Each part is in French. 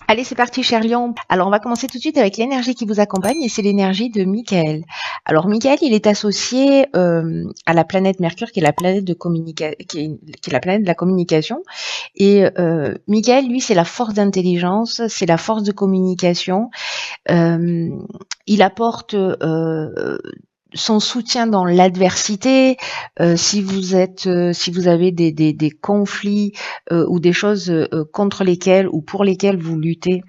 Allez, c'est parti, cher Lion. Alors, on va commencer tout de suite avec l'énergie qui vous accompagne et c'est l'énergie de Michael. Alors, Michael, il est associé à la planète Mercure, qui est la planète de qui est la planète de la communication. Et Michael, lui, c'est la force d'intelligence, c'est la force de communication. Euh, il apporte son soutien dans l'adversité. Si vous avez des conflits ou des choses contre lesquelles ou pour lesquelles vous luttez,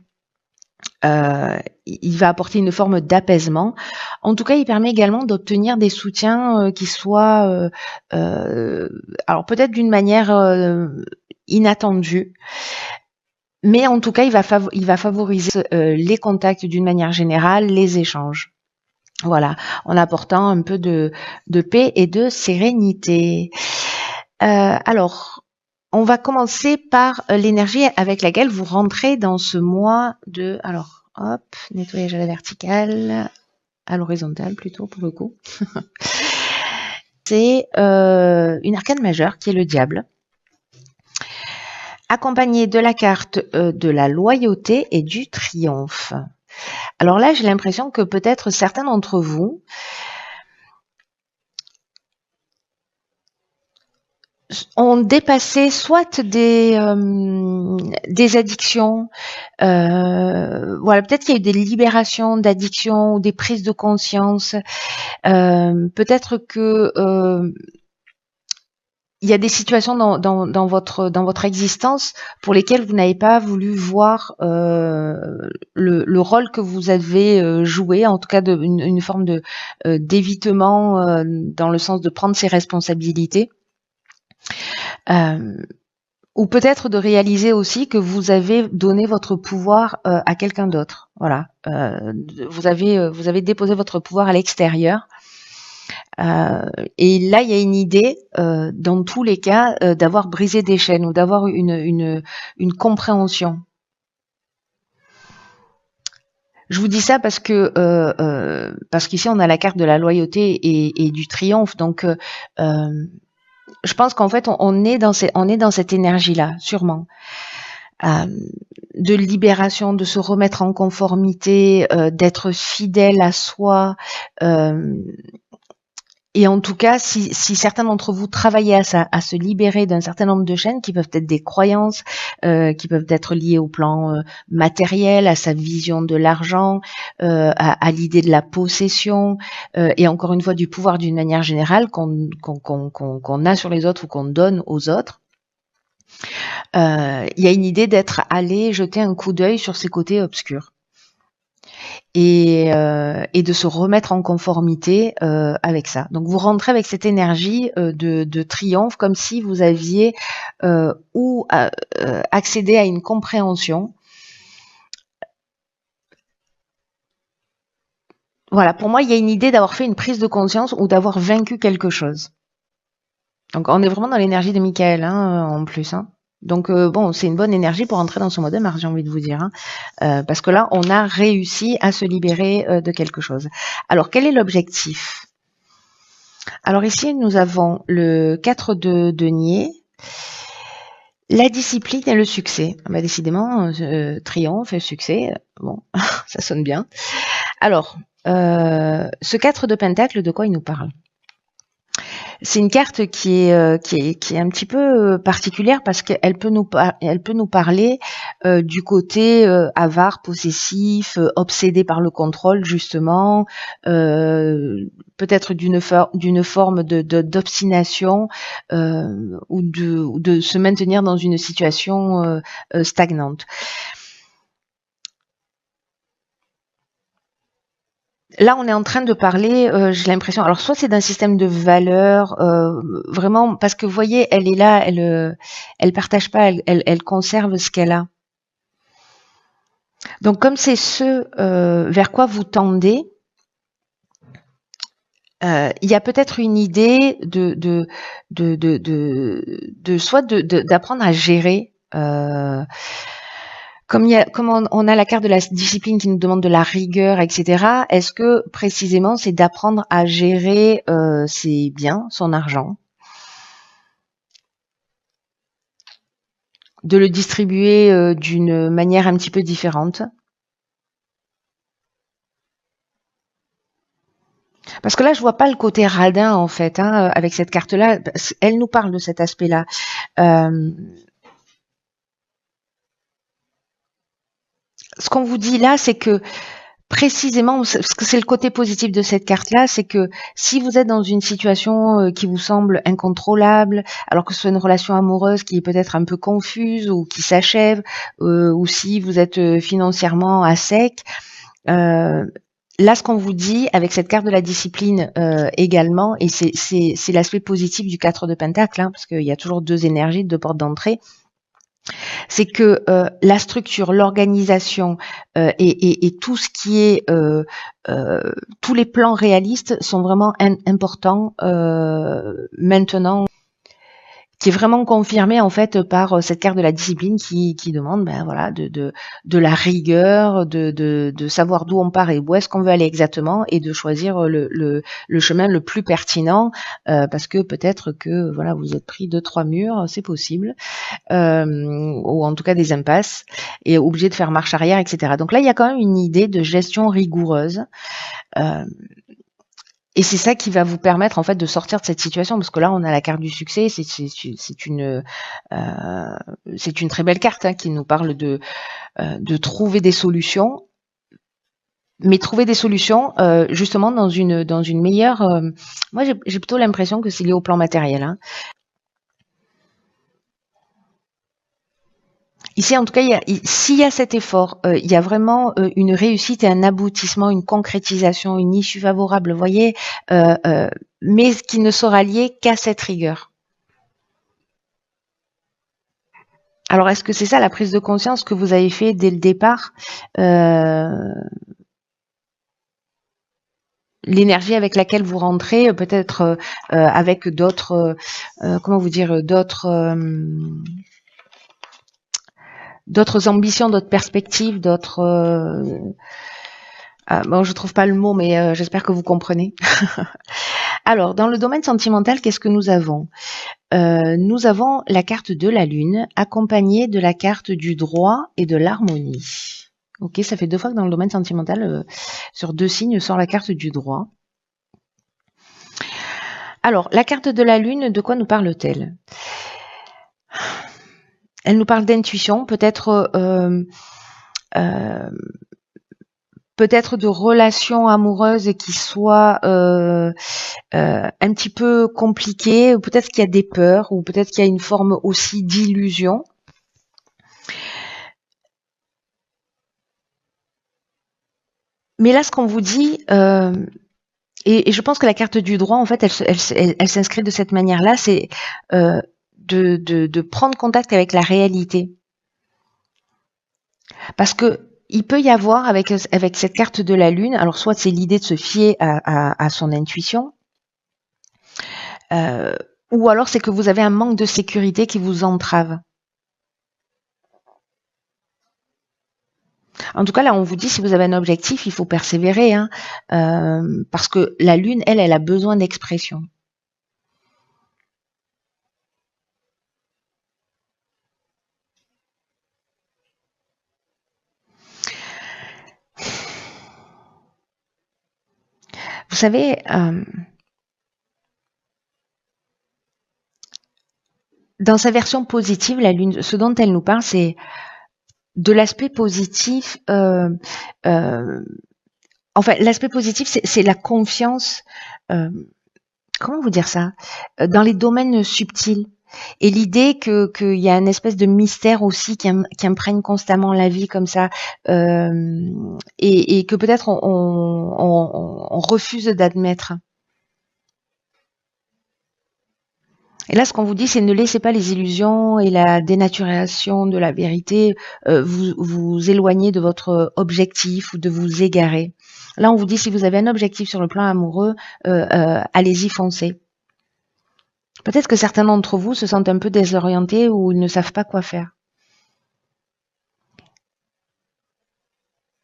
il va apporter une forme d'apaisement. En tout cas, il permet également d'obtenir des soutiens qui soient, alors peut-être d'une manière inattendue, mais en tout cas, il va favoriser les contacts d'une manière générale, les échanges. Voilà, en apportant un peu de paix et de sérénité. Alors, on va commencer par l'énergie avec laquelle vous rentrez dans ce mois de... Alors, hop, nettoyage à la verticale, à l'horizontale plutôt pour le coup. C'est une arcane majeure qui est le diable, accompagnée de la carte de la loyauté et du triomphe. Alors là, j'ai l'impression que peut-être certains d'entre vous ont dépassé soit des addictions, voilà, peut-être qu'il y a eu des libérations d'addictions ou des prises de conscience. Peut-être que il y a des situations dans votre existence pour lesquelles vous n'avez pas voulu voir le rôle que vous avez joué, en tout cas une forme de d'évitement dans le sens de prendre ses responsabilités. Euh, ou peut-être de réaliser aussi que vous avez donné votre pouvoir à quelqu'un d'autre. Voilà, vous avez déposé votre pouvoir à l'extérieur. Et là, il y a une idée, dans tous les cas, d'avoir brisé des chaînes ou d'avoir une compréhension. Je vous dis ça parce qu'ici on a la carte de la loyauté et du triomphe. Donc, je pense qu'en fait on est dans cette énergie-là, sûrement. Euh, de libération, de se remettre en conformité, d'être fidèle à soi. euh, et en tout cas, si certains d'entre vous travaillez à ça, à se libérer d'un certain nombre de chaînes qui peuvent être des croyances, qui peuvent être liées au plan matériel, à sa vision de l'argent, à l'idée de la possession, et encore une fois du pouvoir d'une manière générale qu'on a sur les autres ou qu'on donne aux autres. Il y a une idée d'être allé jeter un coup d'œil sur ses côtés obscurs et de se remettre en conformité avec ça. Donc vous rentrez avec cette énergie de triomphe, comme si vous aviez accédé à une compréhension. Voilà, pour moi, il y a une idée d'avoir fait une prise de conscience ou d'avoir vaincu quelque chose. Donc on est vraiment dans l'énergie de Michael, hein, en plus. Hein. Donc bon, c'est une bonne énergie pour entrer dans ce mois de mars, j'ai envie de vous dire. Hein. Parce que là, on a réussi à se libérer de quelque chose. Alors, quel est l'objectif? Alors ici, nous avons le 4 de denier, la discipline et le succès. Bah, décidément, triomphe et succès, bon, ça sonne bien. Alors, ce 4 de pentacle, de quoi il nous parle? C'est une carte qui est un petit peu particulière parce qu'elle elle peut nous parler du côté avare, possessif, obsédé par le contrôle justement, peut-être d'une forme d'obstination ou de se maintenir dans une situation stagnante. Là, on est en train de parler, j'ai l'impression, alors soit c'est d'un système de valeurs, vraiment, parce que vous voyez, elle est là, elle partage pas, elle conserve ce qu'elle a. Donc, comme c'est ce vers quoi vous tendez, il y a peut-être une idée soit d'apprendre à gérer. Comme on a la carte de la discipline qui nous demande de la rigueur, etc., est-ce que précisément c'est d'apprendre à gérer ses biens, son argent? de le distribuer d'une manière un petit peu différente. Parce que là, je vois pas le côté radin en fait, hein, avec cette carte-là. Elle nous parle de cet aspect-là. Ce qu'on vous dit là, c'est que précisément, parce que c'est le côté positif de cette carte-là, c'est que si vous êtes dans une situation qui vous semble incontrôlable, alors que ce soit une relation amoureuse qui est peut-être un peu confuse ou qui s'achève, ou si vous êtes financièrement à sec, là, ce qu'on vous dit avec cette carte de la discipline également, et c'est l'aspect positif du 4 de Pentacle, hein, parce qu'il y a toujours deux énergies, deux portes d'entrée, c'est que la structure, l'organisation et tout ce qui est tous les plans réalistes sont vraiment importants maintenant, qui est vraiment confirmé en fait par cette carte de la discipline qui demande ben voilà de la rigueur, de savoir d'où on part et où est-ce qu'on veut aller exactement et de choisir le chemin le plus pertinent parce que peut-être que voilà vous êtes pris 2-3 murs, c'est possible, ou en tout cas des impasses et obligé de faire marche arrière, etc. Donc là il y a quand même une idée de gestion rigoureuse. Et c'est ça qui va vous permettre en fait de sortir de cette situation, parce que là on a la carte du succès, c'est une très belle carte hein, qui nous parle de trouver des solutions, mais trouver des solutions justement dans une meilleure. Moi j'ai plutôt l'impression que c'est lié au plan matériel. Hein. Ici, en tout cas, s'il y a cet effort, il y a vraiment une réussite et un aboutissement, une concrétisation, une issue favorable, vous voyez, mais qui ne sera lié qu'à cette rigueur. Alors, est-ce que c'est ça la prise de conscience que vous avez fait dès le départ l'énergie avec laquelle vous rentrez, peut-être avec d'autres, comment vous dire, d'autres ambitions, d'autres perspectives, d'autres. Bon, je trouve pas le mot, mais j'espère que vous comprenez. Alors, dans le domaine sentimental, qu'est-ce que nous avons nous avons la carte de la Lune, accompagnée de la carte du droit et de l'harmonie. Ok, ça fait 2 fois que dans le domaine sentimental, sur 2 signes, sort la carte du droit. Alors, la carte de la Lune, de quoi nous parle-t-elle? Elle nous parle d'intuition, peut-être de relations amoureuses qui soient un petit peu compliquées, ou peut-être qu'il y a des peurs, ou peut-être qu'il y a une forme aussi d'illusion. Mais là, ce qu'on vous dit, et je pense que la carte du droit, en fait, elle s'inscrit de cette manière-là, c'est de prendre contact avec la réalité. Parce que il peut y avoir avec cette carte de la Lune, alors soit c'est l'idée de se fier à son intuition, ou alors c'est que vous avez un manque de sécurité qui vous entrave. En tout cas, là, on vous dit, si vous avez un objectif, il faut persévérer, hein, parce que la Lune, elle a besoin d'expression. Vous savez, dans sa version positive, la Lune, ce dont elle nous parle, c'est de l'aspect positif. Enfin, l'aspect positif, c'est la confiance. Comment vous dire ça? Dans les domaines subtils. Et l'idée qu'il y a une espèce de mystère aussi qui imprègne constamment la vie comme ça, et que peut-être on refuse d'admettre. Et là, ce qu'on vous dit, c'est ne laissez pas les illusions et la dénaturation de la vérité vous éloigner de votre objectif ou de vous égarer. Là, on vous dit, si vous avez un objectif sur le plan amoureux, allez-y, foncez. Peut-être que certains d'entre vous se sentent un peu désorientés ou ils ne savent pas quoi faire.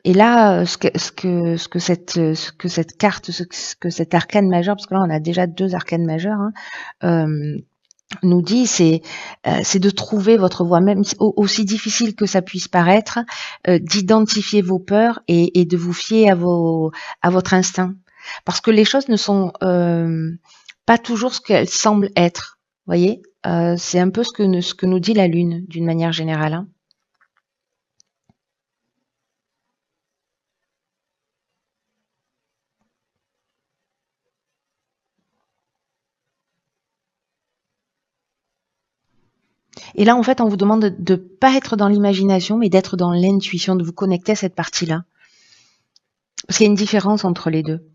Et là, ce que cette carte, ce que cet arcane majeur, parce que là on a déjà 2 arcanes majeurs, hein, nous dit, c'est de trouver votre voie, même aussi difficile que ça puisse paraître, d'identifier vos peurs et de vous fier à votre instinct. Parce que les choses ne sont pas toujours ce qu'elles semblent être. Vous voyez, c'est un peu ce que nous dit la Lune, d'une manière générale. Hein. Et là, en fait, on vous demande de ne pas être dans l'imagination, mais d'être dans l'intuition, de vous connecter à cette partie-là. Parce qu'il y a une différence entre les deux.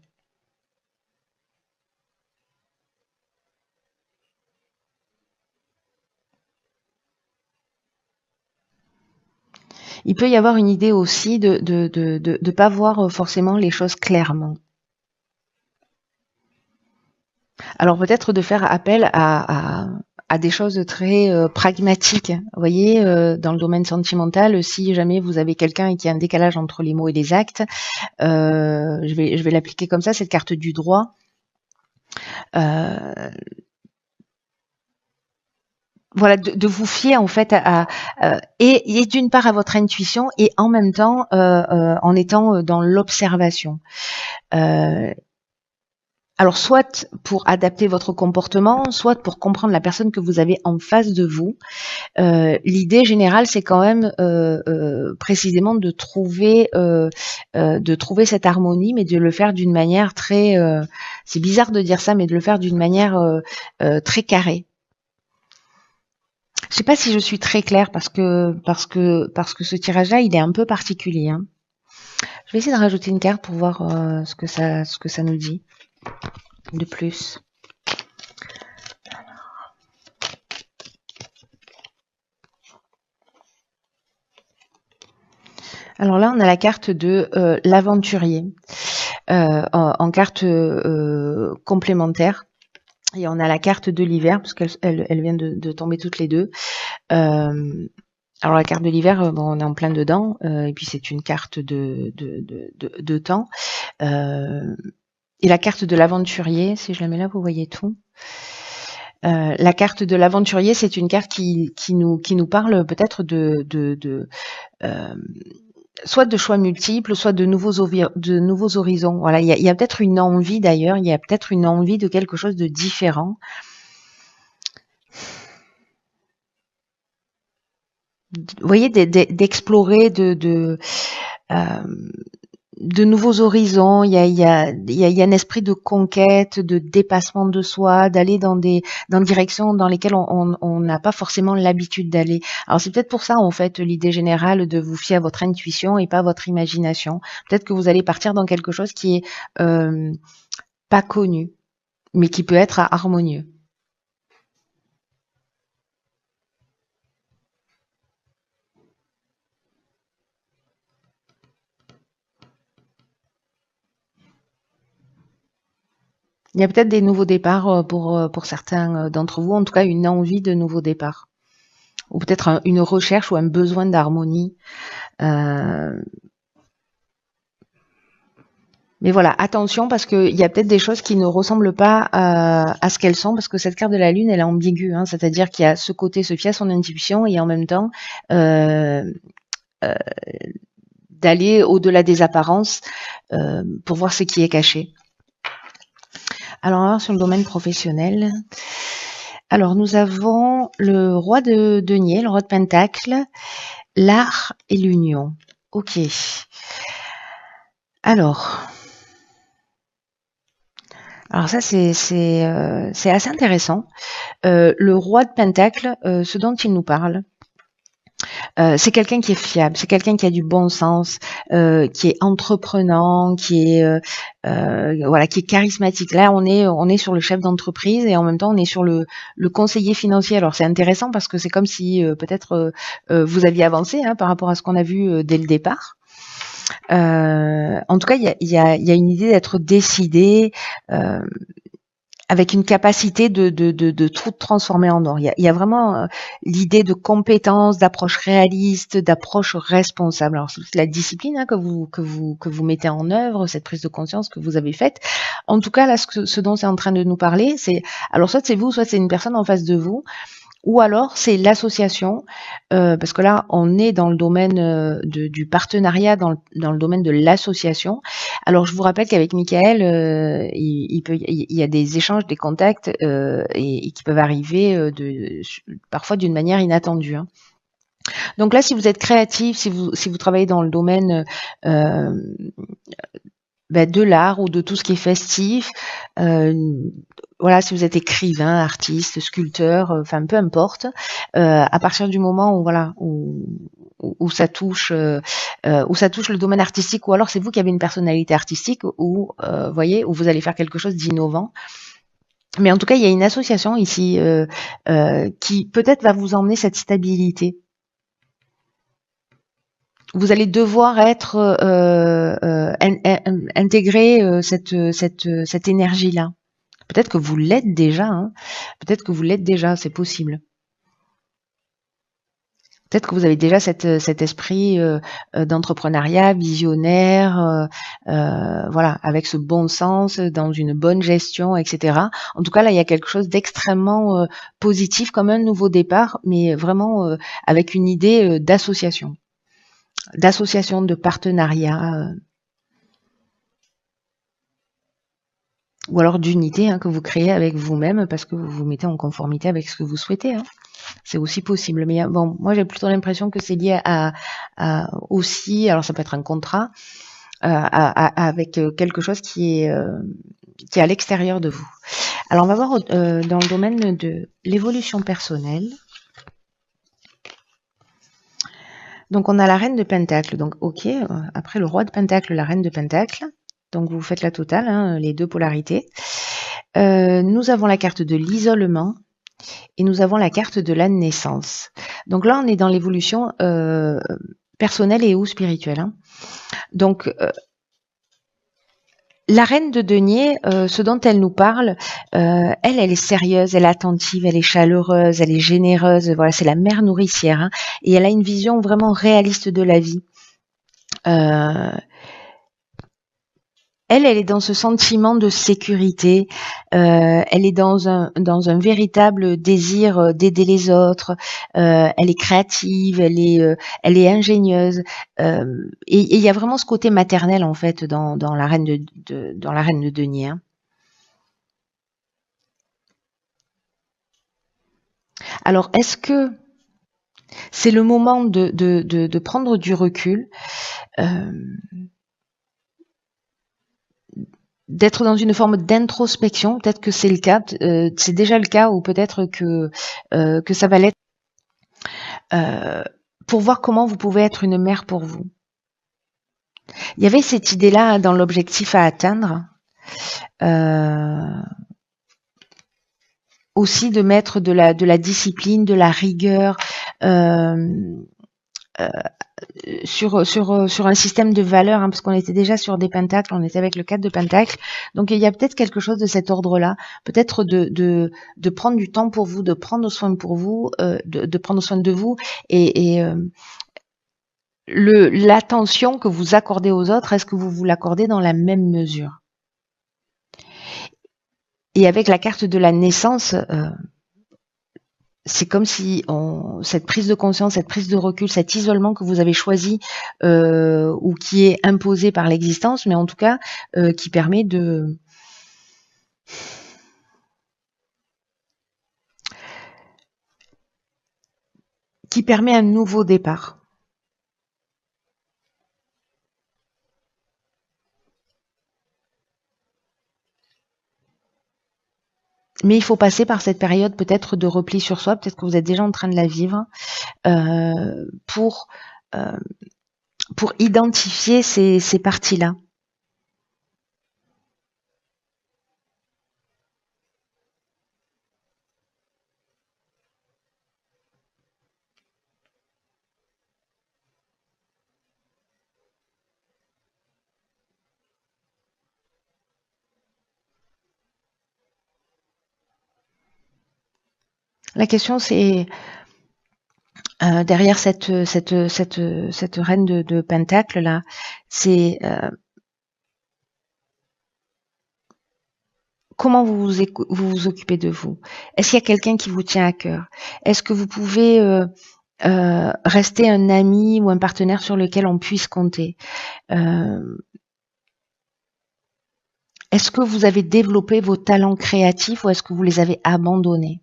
Il peut y avoir une idée aussi de pas voir forcément les choses clairement. Alors peut-être de faire appel à des choses très pragmatiques. Vous voyez, dans le domaine sentimental, si jamais vous avez quelqu'un qui a un décalage entre les mots et les actes, je vais l'appliquer comme ça, cette carte du droit. Voilà, de vous fier en fait et d'une part à votre intuition et en même temps en étant dans l'observation. Alors soit pour adapter votre comportement, soit pour comprendre la personne que vous avez en face de vous. L'idée générale, c'est quand même précisément de trouver cette harmonie, mais de le faire d'une manière très. C'est bizarre de dire ça, mais de le faire d'une manière très carrée. Je sais pas si je suis très claire parce que ce tirage-là, il est un peu particulier. Hein. Je vais essayer de rajouter une carte pour voir ce que ça nous dit de plus. Alors là, on a la carte de l'aventurier en carte complémentaire. Et on a la carte de l'hiver, parce qu'elle vient de tomber toutes les deux. Alors la carte de l'hiver, bon, on est en plein dedans, et puis c'est une carte de temps. Et la carte de l'aventurier, si je la mets là, vous voyez tout. La carte de l'aventurier, c'est une carte qui nous parle peut-être soit de choix multiples, soit de nouveaux horizons. Voilà, il y a peut-être une envie d'ailleurs, il y a peut-être une envie de quelque chose de différent. Vous voyez, d'explorer de nouveaux horizons. Il y a un esprit de conquête, de dépassement de soi, d'aller dans des directions dans lesquelles on n'a pas forcément l'habitude d'aller. Alors c'est peut-être pour ça en fait l'idée générale de vous fier à votre intuition et pas à votre imagination. Peut-être que vous allez partir dans quelque chose qui est pas connu, mais qui peut être harmonieux. Il y a peut-être des nouveaux départs pour certains d'entre vous, en tout cas une envie de nouveaux départs. Ou peut-être une recherche ou un besoin d'harmonie. Mais voilà, attention parce qu'il y a peut-être des choses qui ne ressemblent pas à ce qu'elles sont, parce que cette carte de la Lune, elle est ambiguë, hein, c'est-à-dire qu'il y a ce côté se fier à son intuition et en même temps d'aller au-delà des apparences pour voir ce qui est caché. Alors, sur le domaine professionnel, alors nous avons le roi de denier, le roi de pentacle, l'art et l'union. Ok. Alors ça c'est assez intéressant. Le roi de pentacle, ce dont il nous parle, c'est quelqu'un qui est fiable, c'est quelqu'un qui a du bon sens, qui est entreprenant, qui est qui est charismatique. Là, on est sur le chef d'entreprise et en même temps on est sur le conseiller financier. Alors c'est intéressant parce que c'est comme si peut-être vous aviez avancé par rapport à ce qu'on a vu dès le départ. En tout cas, il y a une idée d'être décidé. avec une capacité de tout transformer en or. Il y a vraiment l'idée de compétence, d'approche réaliste, d'approche responsable. Alors c'est la discipline hein, que vous mettez en œuvre, cette prise de conscience que vous avez faite. En tout cas, là, ce dont c'est en train de nous parler, c'est alors soit c'est vous, soit c'est une personne en face de vous. Ou alors c'est l'association, parce que là on est dans le domaine du partenariat, dans le domaine de l'association. Alors je vous rappelle qu'avec Michael, il y a des échanges, des contacts et qui peuvent arriver parfois d'une manière inattendue. Hein. Donc là, si vous êtes créatif, si vous travaillez dans le domaine de l'art ou de tout ce qui est festif, voilà, si vous êtes écrivain, artiste, sculpteur, enfin peu importe, à partir du moment où voilà où ça touche le domaine artistique, ou alors c'est vous qui avez une personnalité artistique, ou voyez, où vous allez faire quelque chose d'innovant. Mais en tout cas, il y a une association ici qui peut-être va vous emmener cette stabilité. Vous allez devoir être intégrer cette énergie-là. Peut-être que vous l'êtes déjà, hein. Peut-être que vous l'êtes déjà, c'est possible. Peut-être que vous avez déjà cet esprit d'entrepreneuriat visionnaire, voilà, avec ce bon sens, dans une bonne gestion, etc. En tout cas, là, il y a quelque chose d'extrêmement positif, comme un nouveau départ, mais vraiment avec une idée d'association, de partenariat, ou alors d'unité hein, que vous créez avec vous-même parce que vous vous mettez en conformité avec ce que vous souhaitez. Hein. C'est aussi possible. Mais bon, moi j'ai plutôt l'impression que c'est lié à aussi, alors ça peut être un contrat, avec quelque chose qui est à l'extérieur de vous. Alors on va voir dans le domaine de l'évolution personnelle. Donc on a la reine de Pentacle. Donc ok, après le roi de Pentacle, la reine de Pentacle. Donc vous faites la totale, hein, les deux polarités. Nous avons la carte de l'isolement et nous avons la carte de la naissance. Donc là, on est dans l'évolution personnelle et ou spirituelle. Hein. Donc, la reine de denier, ce dont elle nous parle, elle est sérieuse, elle est attentive, elle est chaleureuse, elle est généreuse. Voilà, c'est la mère nourricière. Hein, et elle a une vision vraiment réaliste de la vie. Elle est dans ce sentiment de sécurité. Elle est dans un véritable désir d'aider les autres. Elle est créative, elle est ingénieuse. Et il y a vraiment ce côté maternel en fait dans la reine dans la reine de denier. Hein. Alors, est-ce que c'est le moment de prendre du recul? D'être dans une forme d'introspection, peut-être que c'est le cas, c'est déjà le cas, ou peut-être que ça va l'être, pour voir comment vous pouvez être une mère pour vous. Il y avait cette idée-là dans l'objectif à atteindre, aussi de mettre de la discipline, de la rigueur, sur un système de valeurs, hein, parce qu'on était déjà sur des pentacles, on était avec le 4 de pentacles, donc il y a peut-être quelque chose de cet ordre-là, peut-être de prendre du temps pour vous, de prendre soin pour vous, de prendre soin de vous, et l'attention que vous accordez aux autres, est-ce que vous l'accordez dans la même mesure? Et avec la carte de la naissance, c'est comme si cette prise de conscience, cette prise de recul, cet isolement que vous avez choisi ou qui est imposé par l'existence, mais en tout cas qui permet un nouveau départ. Mais il faut passer par cette période peut-être de repli sur soi, peut-être que vous êtes déjà en train de la vivre, pour identifier ces parties-là. La question c'est derrière cette reine de pentacle là, c'est comment vous vous occupez de vous? Est-ce qu'il y a quelqu'un qui vous tient à cœur? Est-ce que vous pouvez rester un ami ou un partenaire sur lequel on puisse compter? Est-ce que vous avez développé vos talents créatifs ou est-ce que vous les avez abandonnés?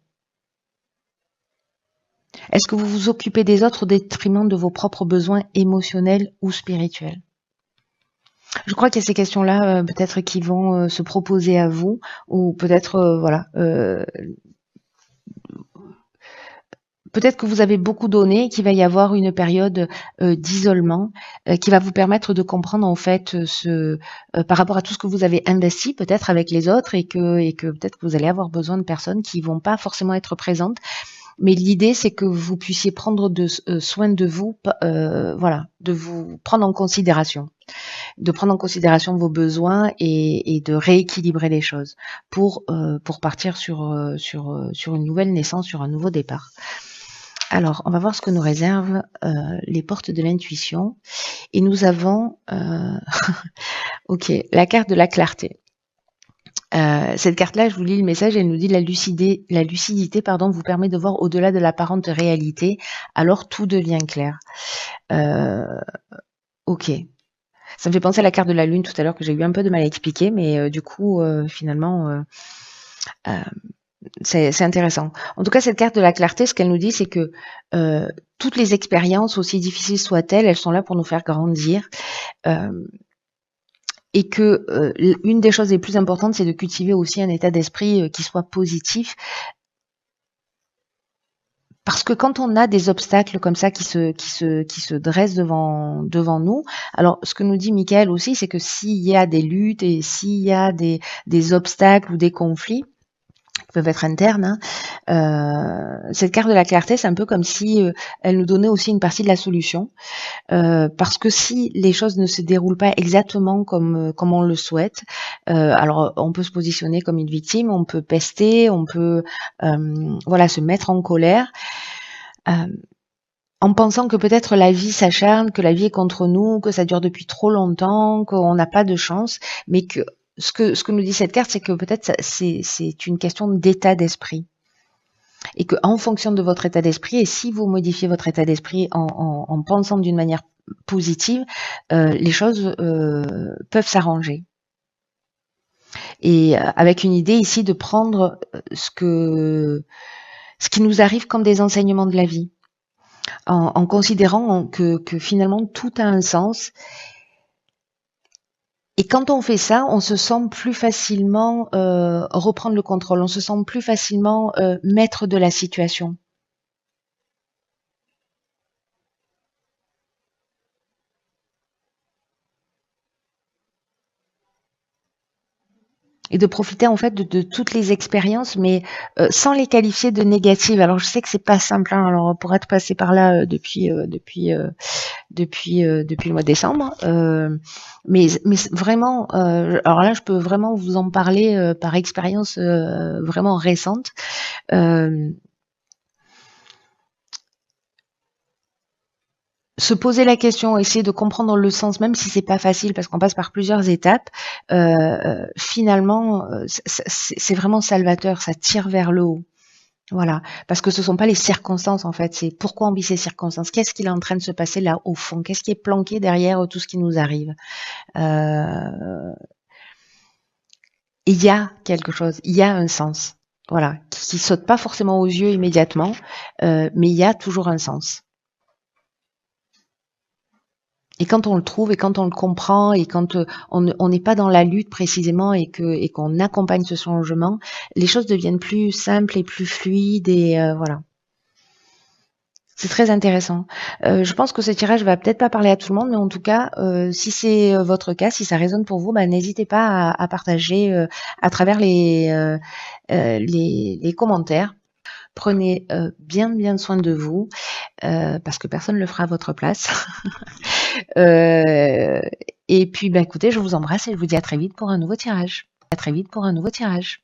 Est-ce que vous vous occupez des autres au détriment de vos propres besoins émotionnels ou spirituels? Je crois qu'il y a ces questions-là, peut-être qui vont se proposer à vous, ou peut-être, voilà, peut-être que vous avez beaucoup donné et qu'il va y avoir une période d'isolement qui va vous permettre de comprendre en fait par rapport à tout ce que vous avez investi peut-être avec les autres et que peut-être que vous allez avoir besoin de personnes qui vont pas forcément être présentes. Mais l'idée, c'est que vous puissiez prendre soin de vous, voilà, de vous prendre en considération, de prendre en considération vos besoins et de rééquilibrer les choses pour partir sur une nouvelle naissance, sur un nouveau départ. Alors, on va voir ce que nous réservent les portes de l'intuition. Et nous avons, ok, la carte de la clarté. Cette carte-là, je vous lis le message, elle nous dit la lucidité pardon, vous permet de voir au-delà de l'apparente réalité, alors tout devient clair. Ok. Ça me fait penser à la carte de la lune tout à l'heure que j'ai eu un peu de mal à expliquer, mais du coup, finalement, c'est intéressant. En tout cas, cette carte de la clarté, ce qu'elle nous dit, c'est que toutes les expériences, aussi difficiles soient-elles, elles sont là pour nous faire grandir. Et que une des choses les plus importantes, c'est de cultiver aussi un état d'esprit qui soit positif. Parce que quand on a des obstacles comme ça qui se dressent devant nous, alors ce que nous dit Michael aussi, c'est que s'il y a des luttes et s'il y a des obstacles ou des conflits, peuvent être internes. Cette carte de la clarté, c'est un peu comme si elle nous donnait aussi une partie de la solution. Parce que si les choses ne se déroulent pas exactement comme on le souhaite, alors on peut se positionner comme une victime, on peut pester, on peut voilà se mettre en colère. En pensant que peut-être la vie s'acharne, que la vie est contre nous, que ça dure depuis trop longtemps, qu'on n'a pas de chance, mais que ce que nous dit cette carte, c'est que peut-être c'est une question d'état d'esprit. Et que en fonction de votre état d'esprit, et si vous modifiez votre état d'esprit en pensant d'une manière positive, les choses peuvent s'arranger. Et avec une idée ici de prendre ce qui nous arrive comme des enseignements de la vie, en considérant que finalement tout a un sens. Et quand on fait ça, on se sent plus facilement reprendre le contrôle, on se sent plus facilement maître de la situation. Et de profiter en fait de toutes les expériences, mais sans les qualifier de négatives. Alors je sais que c'est pas simple, hein, alors pour être passé par là depuis le mois de décembre, mais vraiment, alors là je peux vraiment vous en parler par expérience vraiment récente. Se poser la question, essayer de comprendre le sens, même si c'est pas facile parce qu'on passe par plusieurs étapes, finalement, c'est vraiment salvateur, ça tire vers le haut. Voilà, parce que ce sont pas les circonstances en fait, c'est pourquoi on vit ces circonstances, qu'est-ce qu'il est en train de se passer là au fond, qu'est-ce qui est planqué derrière tout ce qui nous arrive. Il y a quelque chose, il y a un sens, voilà, qui saute pas forcément aux yeux immédiatement, mais il y a toujours un sens. Et quand on le trouve et quand on le comprend et quand on n'est pas dans la lutte précisément et qu'on accompagne ce changement, les choses deviennent plus simples et plus fluides et voilà. C'est très intéressant. Je pense que ce tirage va peut-être pas parler à tout le monde, mais en tout cas, si c'est votre cas, si ça résonne pour vous, bah, n'hésitez pas à partager à travers les commentaires. Prenez bien soin de vous parce que personne ne le fera à votre place. Et puis, bah, écoutez, je vous embrasse et je vous dis à très vite pour un nouveau tirage. À très vite pour un nouveau tirage.